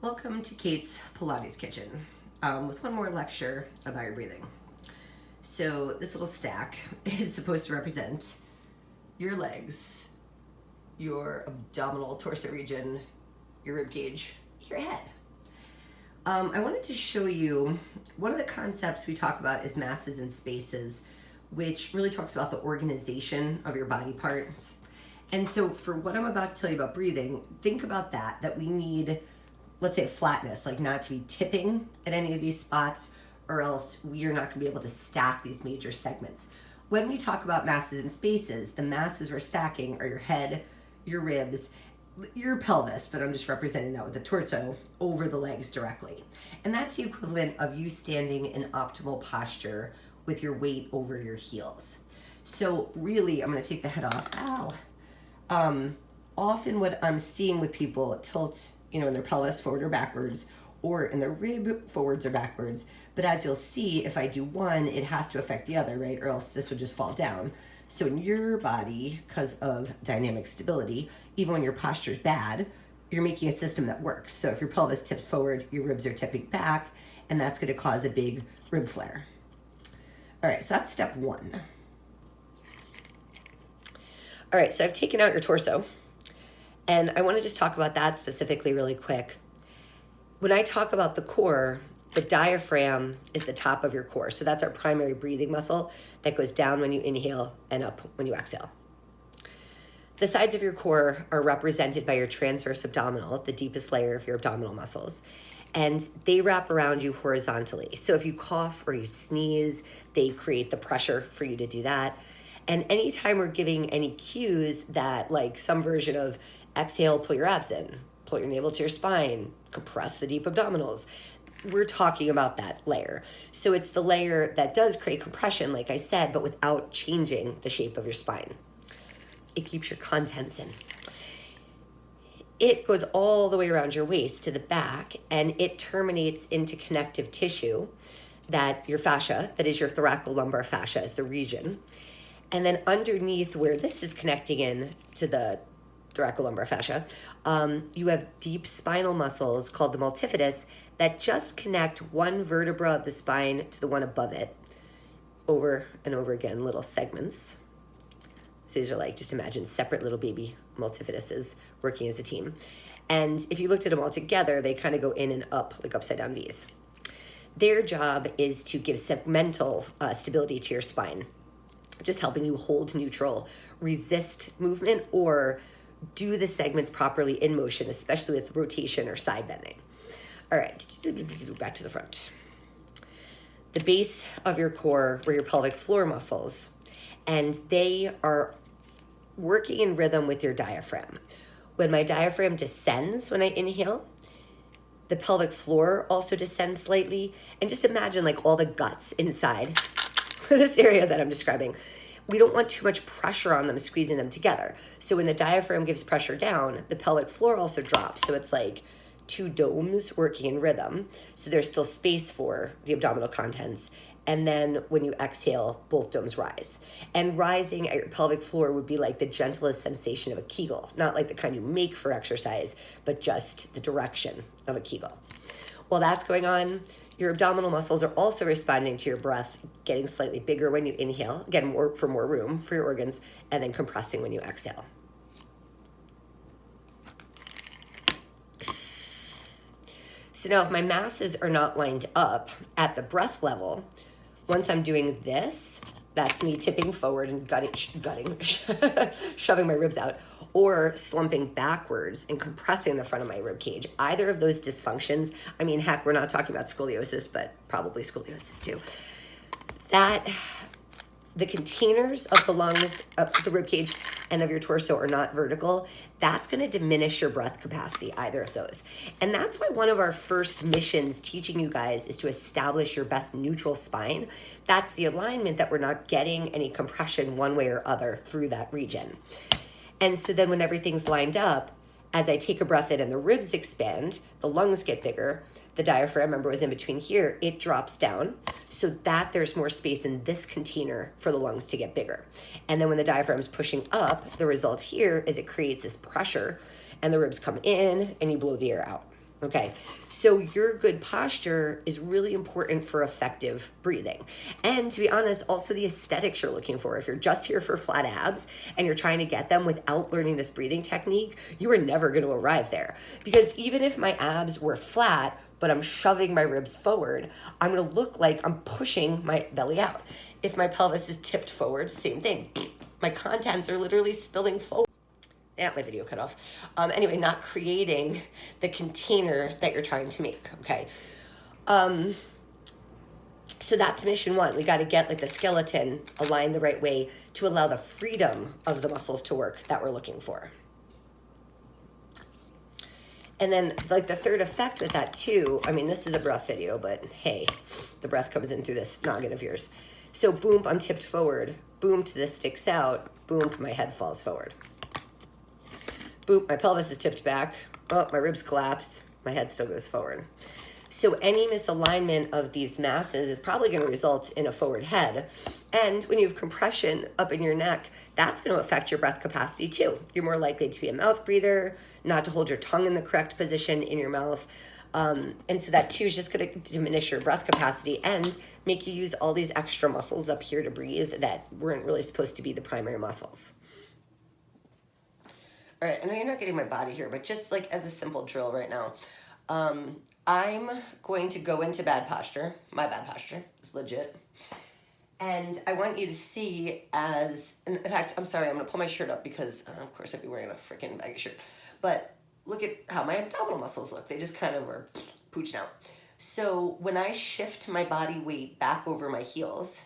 Welcome to Kate's Pilates Kitchen with one more lecture about your breathing. So this little stack is supposed to represent your legs, your abdominal torso region, your rib cage, your head. I wanted to show you one of the concepts we talk about is masses and spaces, which really talks about the organization of your body parts. And so for what I'm about to tell you about breathing, think about that we need, let's say, flatness, like not to be tipping at any of these spots, or else we are not going to be able to stack these major segments. When we talk about masses and spaces, the masses we're stacking are your head, your ribs, your pelvis, but I'm just representing that with the torso over the legs directly. And that's the equivalent of you standing in optimal posture with your weight over your heels. So really, I'm going to take the head off. Ow. Often what I'm seeing with people tilt, in their pelvis forward or backwards, or in their rib forwards or backwards. But as you'll see, if I do one, it has to affect the other, right? Or else this would just fall down. So in your body, because of dynamic stability, even when your posture is bad, you're making a system that works. So if your pelvis tips forward, your ribs are tipping back, and that's going to cause a big rib flare. All right, so that's step one. All right, so I've taken out your torso, and I want to just talk about that specifically really quick. When I talk about the core, the diaphragm is the top of your core. So that's our primary breathing muscle that goes down when you inhale and up when you exhale. The sides of your core are represented by your transverse abdominal, the deepest layer of your abdominal muscles, and they wrap around you horizontally. So if you cough or you sneeze, they create the pressure for you to do that. And anytime we're giving any cues that, like some version of exhale, pull your abs in, pull your navel to your spine, compress the deep abdominals, we're talking about that layer. So it's the layer that does create compression, like I said, but without changing the shape of your spine. It keeps your contents in. It goes all the way around your waist to the back, and it terminates into connective tissue, that your fascia, that is your thoracolumbar fascia, is the region. And then underneath where this is connecting in to the thoracolumbar fascia, you have deep spinal muscles called the multifidus that just connect one vertebra of the spine to the one above it over and over again, little segments. So these are like, just imagine separate little baby multifiduses working as a team. And if you looked at them all together, they kind of go in and up like upside down V's. Their job is to give segmental stability to your spine, just helping you hold neutral, resist movement, or do the segments properly in motion, especially with rotation or side bending. All right, back to the front. The base of your core were your pelvic floor muscles, and they are working in rhythm with your diaphragm. When my diaphragm descends when I inhale, the pelvic floor also descends slightly, and just imagine like all the guts inside this area that I'm describing. We don't want too much pressure on them, squeezing them together. So when the diaphragm gives pressure down, the pelvic floor also drops. So it's like two domes working in rhythm. So there's still space for the abdominal contents. And then when you exhale, both domes rise. And rising at your pelvic floor would be like the gentlest sensation of a Kegel, not like the kind you make for exercise, but just the direction of a Kegel. While that's going on, your abdominal muscles are also responding to your breath, getting slightly bigger when you inhale, again, for more room for your organs, and then compressing when you exhale. So now if my masses are not lined up at the breath level, once I'm doing this, that's me tipping forward and shoving my ribs out, or slumping backwards and compressing the front of my rib cage. Either of those dysfunctions, I mean, heck, we're not talking about scoliosis, but probably scoliosis too. The containers of the lungs, of the rib cage, and of your torso are not vertical. That's going to diminish your breath capacity, either of those. And that's why one of our first missions teaching you guys is to establish your best neutral spine. That's the alignment that we're not getting any compression one way or other through that region. And so then when everything's lined up, as I take a breath in and the ribs expand, the lungs get bigger, the diaphragm, remember, was in between here, it drops down so that there's more space in this container for the lungs to get bigger. And then when the diaphragm's pushing up, the result here is it creates this pressure and the ribs come in and you blow the air out, Okay, so your good posture is really important for effective breathing. And to be honest, also the aesthetics you're looking for. If you're just here for flat abs and you're trying to get them without learning this breathing technique, you are never going to arrive there. Because even if my abs were flat, but I'm shoving my ribs forward, I'm going to look like I'm pushing my belly out. If my pelvis is tipped forward, same thing. My contents are literally spilling forward. Yeah, my video cut off. Anyway, not creating the container that you're trying to make, okay? So that's mission one. We got to get like the skeleton aligned the right way to allow the freedom of the muscles to work that we're looking for. And then like the third effect with that too, I mean, this is a breath video, but hey, the breath comes in through this noggin of yours. So boom, I'm tipped forward. Boom, to this sticks out. Boom, my head falls forward. Boop, my pelvis is tipped back. Oh, my ribs collapse. My head still goes forward. So any misalignment of these masses is probably going to result in a forward head. And when you have compression up in your neck, that's going to affect your breath capacity too. You're more likely to be a mouth breather, not to hold your tongue in the correct position in your mouth. And so that too is just going to diminish your breath capacity and make you use all these extra muscles up here to breathe that weren't really supposed to be the primary muscles. All right, I know you're not getting my body here, but just like as a simple drill right now, I'm going to go into bad posture. My bad posture is legit. And I want you to see as, in fact, I'm sorry, I'm going to pull my shirt up because, of course, I'd be wearing a freaking baggy shirt. But look at how my abdominal muscles look. They just kind of are pooched out. So when I shift my body weight back over my heels,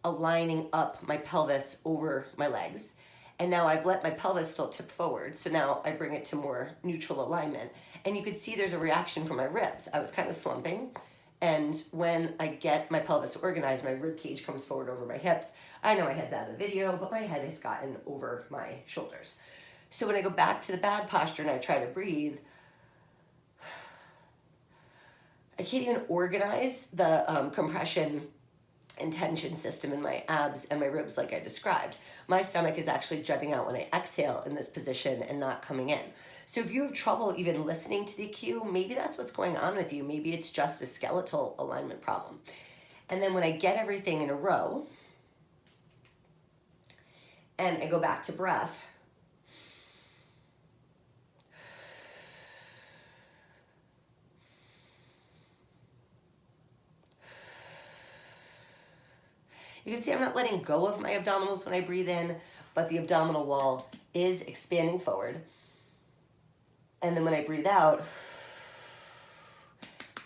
aligning up my pelvis over my legs, and now I've let my pelvis still tip forward. So now I bring it to more neutral alignment. And you could see there's a reaction from my ribs. I was kind of slumping. And when I get my pelvis organized, my rib cage comes forward over my hips. I know my head's out of the video, but my head has gotten over my shoulders. So when I go back to the bad posture and I try to breathe, I can't even organize the compression and tension system in my abs and my ribs like I described. My stomach is actually jutting out when I exhale in this position and not coming in. So if you have trouble even listening to the cue, maybe that's what's going on with you. Maybe it's just a skeletal alignment problem. And then when I get everything in a row and I go back to breath, you can see I'm not letting go of my abdominals when I breathe in, but the abdominal wall is expanding forward. And then when I breathe out,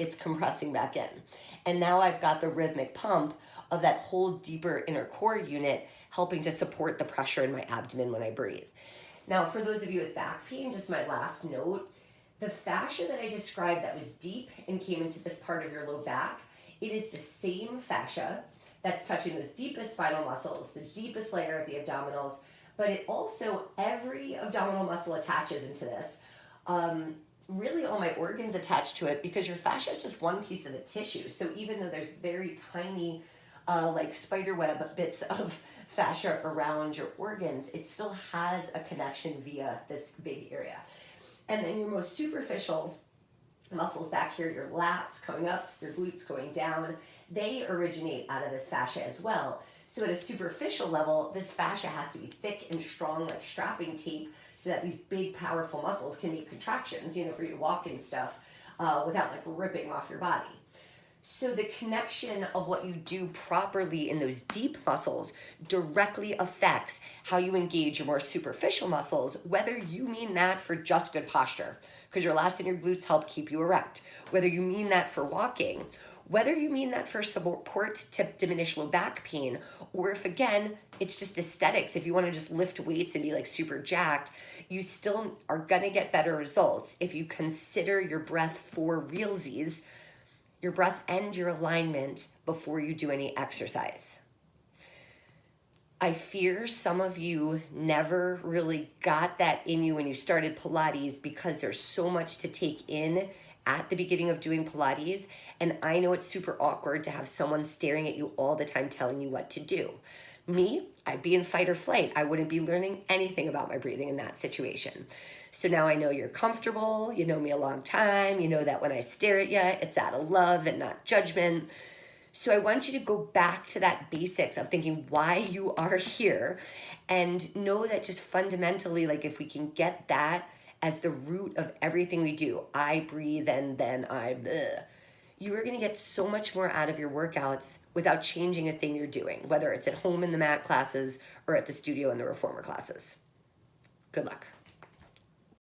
it's compressing back in. And now I've got the rhythmic pump of that whole deeper inner core unit helping to support the pressure in my abdomen when I breathe. Now, for those of you with back pain, just my last note, the fascia that I described that was deep and came into this part of your low back, it is the same fascia that's touching those deepest spinal muscles, the deepest layer of the abdominals, but it also, every abdominal muscle attaches into this. Really all my organs attach to it because your fascia is just one piece of the tissue. So even though there's very tiny, like spiderweb bits of fascia around your organs, it still has a connection via this big area. And then your most superficial muscles back here, your lats coming up, your glutes going down, they originate out of this fascia as well. So at a superficial level, this fascia has to be thick and strong like strapping tape so that these big powerful muscles can make contractions, you know, for you to walk and stuff without like ripping off your body. So the connection of what you do properly in those deep muscles directly affects how you engage your more superficial muscles, whether you mean that for just good posture, because your lats and your glutes help keep you erect, whether you mean that for walking, whether you mean that for support to diminish low back pain, or if again, it's just aesthetics. If you want to just lift weights and be like super jacked, you still are going to get better results if you consider your breath for realsies, your breath and your alignment before you do any exercise. I fear some of you never really got that in you when you started Pilates because there's so much to take in at the beginning of doing Pilates. And I know it's super awkward to have someone staring at you all the time telling you what to do. Me, I'd be in fight or flight. I wouldn't be learning anything about my breathing in that situation. So now I know you're comfortable. You know me a long time. You know that when I stare at you, it's out of love and not judgment. So I want you to go back to that basics of thinking why you are here, and know that just fundamentally, like if we can get that as the root of everything we do, I breathe and then I bleh, you are going to get so much more out of your workouts without changing a thing you're doing, whether it's at home in the mat classes or at the studio in the reformer classes. Good luck.